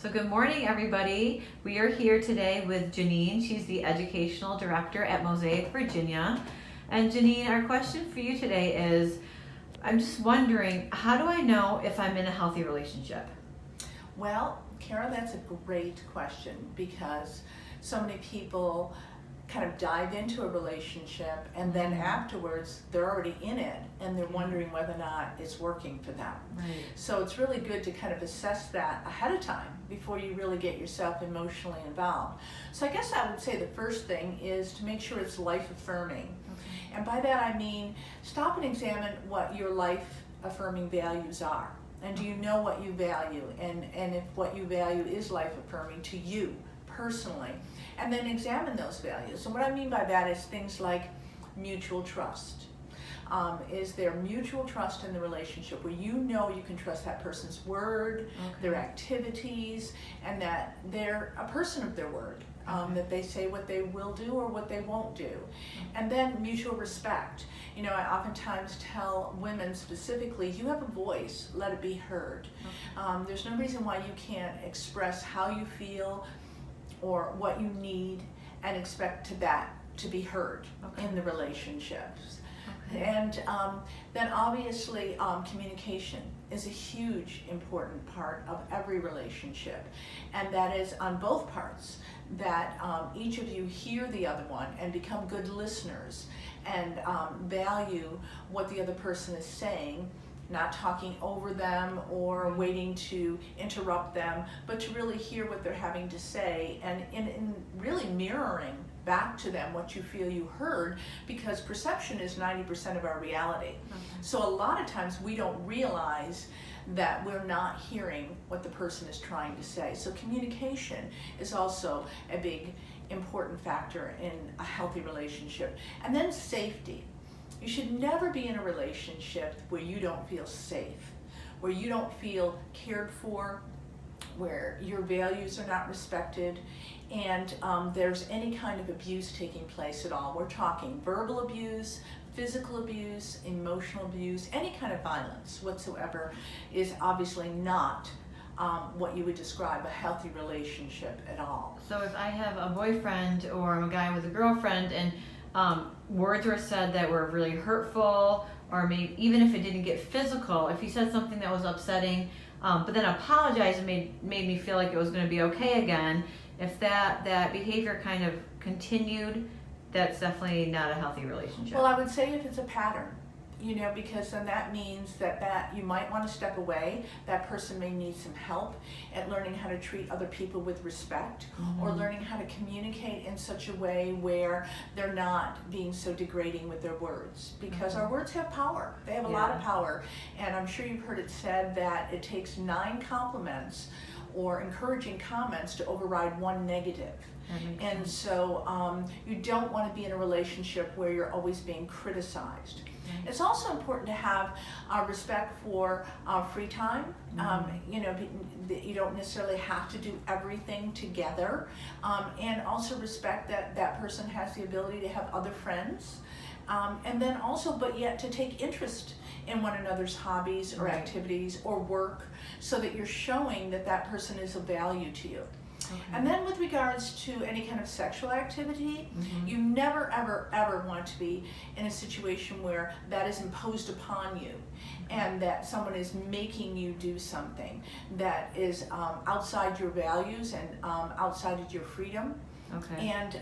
So good morning, everybody. We are here today with Janine. She's the Educational Director at Mosaic Virginia. And Janine, our question for you today is, I'm just wondering, how do I know if I'm in a healthy relationship? Well, Kara, that's a great question because so many people kind of dive into a relationship and then afterwards they're already in it and they're wondering whether or not it's working for them. Right. So it's really good to kind of assess that ahead of time before you really get yourself emotionally involved. So I guess I would say the first thing is to make sure it's life affirming. Okay. And by that I mean stop and examine what your life affirming values are. And do you know what you value? And if what you value is life affirming to you personally, and then examine those values. And what I mean by that is things like mutual trust. Is there mutual trust in the relationship where you know you can trust that person's word, their activities, and that they're a person of their word, that they say what they will do or what they won't do. And then mutual respect. You know, I oftentimes tell women specifically, you have a voice, let it be heard. There's no reason why you can't express how you feel or what you need and expect that to be heard in the relationships. And then obviously communication is a huge important part of every relationship, and that is on both parts, that each of you hear the other one and become good listeners and value what the other person is saying, not talking over them or waiting to interrupt them, but to really hear what they're having to say and in really mirroring back to them what you feel you heard, because perception is 90% of our reality. So a lot of times we don't realize that we're not hearing what the person is trying to say. So communication is also a big important factor in a healthy relationship. And then safety. You should never be in a relationship where you don't feel safe, where you don't feel cared for, where your values are not respected, and there's any kind of abuse taking place at all. We're talking verbal abuse, physical abuse, emotional abuse, any kind of violence whatsoever is obviously not what you would describe a healthy relationship at all. So if I have a boyfriend or I'm a guy with a girlfriend and words were said that were really hurtful, or maybe even if it didn't get physical, if he said something that was upsetting, but then apologized and made me feel like it was going to be okay again, if that behavior kind of continued, that's definitely not a healthy relationship. Well, I would say if it's a pattern, you know, because then that means that you might want to step away. That person may need some help at learning how to treat other people with respect, or learning how to communicate in such a way where they're not being so degrading with their words, because our words have power. They have a lot of power, and I'm sure you've heard it said that it takes 9 compliments or encouraging comments to override 1 negative. And so you don't want to be in a relationship where you're always being criticized. It's also important to have respect for free time. You know, you don't necessarily have to do everything together, and also respect that that person has the ability to have other friends, and then also, but yet to take interest in one another's hobbies or activities or work, so that you're showing that that person is of value to you. And then with regards to any kind of sexual activity, you never, ever, ever want to be in a situation where that is imposed upon you and that someone is making you do something that is outside your values and outside of your freedom. And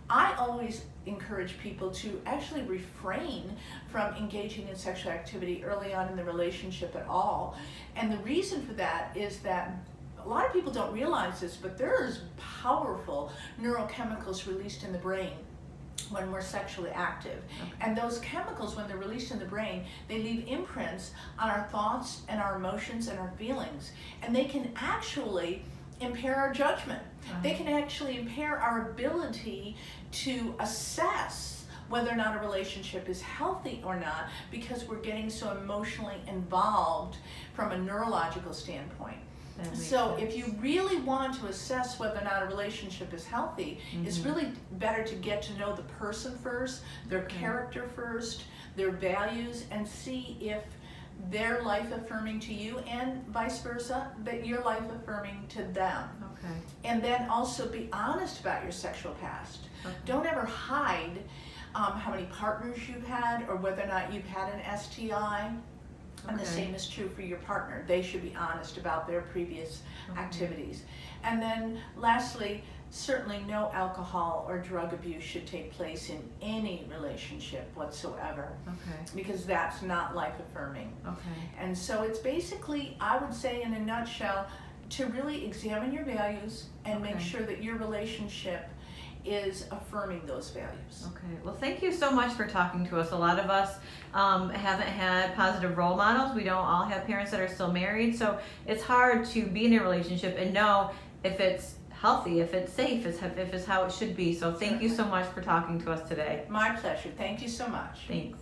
I always encourage people to actually refrain from engaging in sexual activity early on in the relationship at all. And the reason for that is that a lot of people don't realize this, but there's powerful neurochemicals released in the brain when we're sexually active. And those chemicals, when they're released in the brain, they leave imprints on our thoughts and our emotions and our feelings. And they can actually impair our judgment. They can actually impair our ability to assess whether or not a relationship is healthy or not, because we're getting so emotionally involved from a neurological standpoint. So if you really want to assess whether or not a relationship is healthy, it's really better to get to know the person first, their character first, their values, and see if their life affirming to you, and vice versa, that your life affirming to them. Okay. And then also be honest about your sexual past. Okay. Don't ever hide how many partners you've had or whether or not you've had an STI. And the same is true for your partner. They should be honest about their previous activities. And then lastly, certainly no alcohol or drug abuse should take place in any relationship whatsoever. Okay. Because that's not life affirming. Okay. And so it's basically, I would say in a nutshell, to really examine your values and make sure that your relationship is affirming those values. Okay. Well, thank you so much for talking to us. A lot of us haven't had positive role models. We don't all have parents that are still married. So it's hard to be in a relationship and know if it's healthy, if it's safe, if it's how it should be. So thank you so much for talking to us today. My pleasure. Thank you so much. Thanks.